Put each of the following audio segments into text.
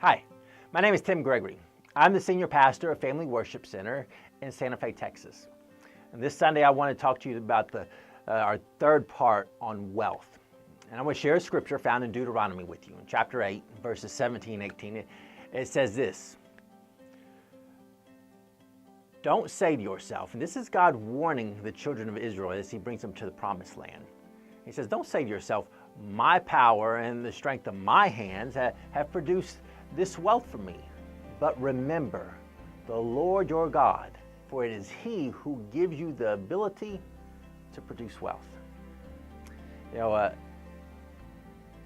Hi, my name is Tim Gregory. I'm the senior pastor of Family Worship Center in Santa Fe, Texas. And this Sunday I want to talk to you about our third part on wealth. And I want to share a scripture found in Deuteronomy with you. In chapter 8, verses 17 and 18, it says this: Don't say to yourself, and this is God warning the children of Israel as he brings them to the promised land. He says, don't say to yourself, my power and the strength of my hands have produced this wealth for me. But remember the Lord your God, for it is he who gives you the ability to produce wealth.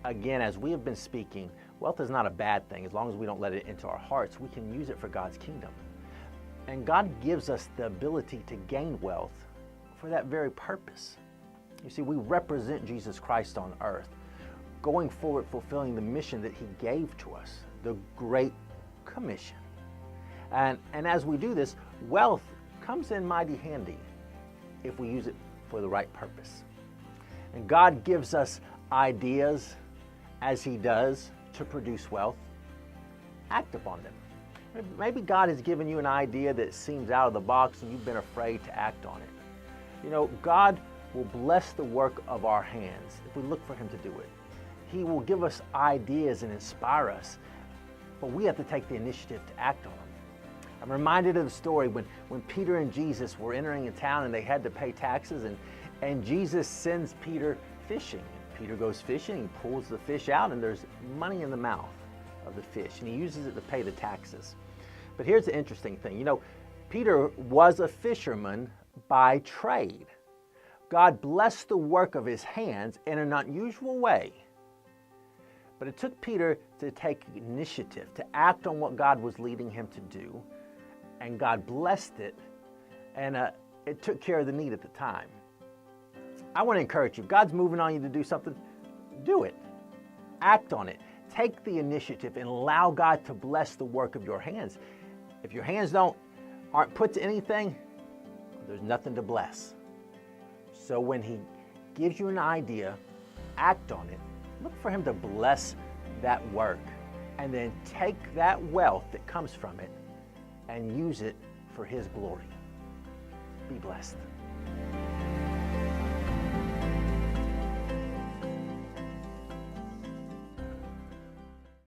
Again, as we have been speaking, wealth is not a bad thing. As long as we don't let it into our hearts, we can use it for God's kingdom. And God gives us the ability to gain wealth for that very purpose. You see, we represent Jesus Christ on earth, going forward fulfilling the mission that he gave to us, the Great Commission. And as we do this, wealth comes in mighty handy if we use it for the right purpose. And God gives us ideas, as he does, to produce wealth. Act upon them. Maybe God has given you an idea that seems out of the box and you've been afraid to act on it. God will bless the work of our hands if we look for him to do it. He will give us ideas and inspire us, but we have to take the initiative to act on them. I'm reminded of the story when Peter and Jesus were entering a town and they had to pay taxes, and Jesus sends Peter fishing. Peter goes fishing, he pulls the fish out, and there's money in the mouth of the fish, and he uses it to pay the taxes. But here's the interesting thing. Peter was a fisherman by trade. God blessed the work of his hands in an unusual way. But it took Peter to take initiative, to act on what God was leading him to do. And God blessed it, and it took care of the need at the time. I want to encourage you. If God's moving on you to do something, do it. Act on it. Take the initiative and allow God to bless the work of your hands. If your hands aren't put to anything, there's nothing to bless. So when he gives you an idea, act on it. Look for him to bless that work, and then take that wealth that comes from it and use it for his glory. Be blessed.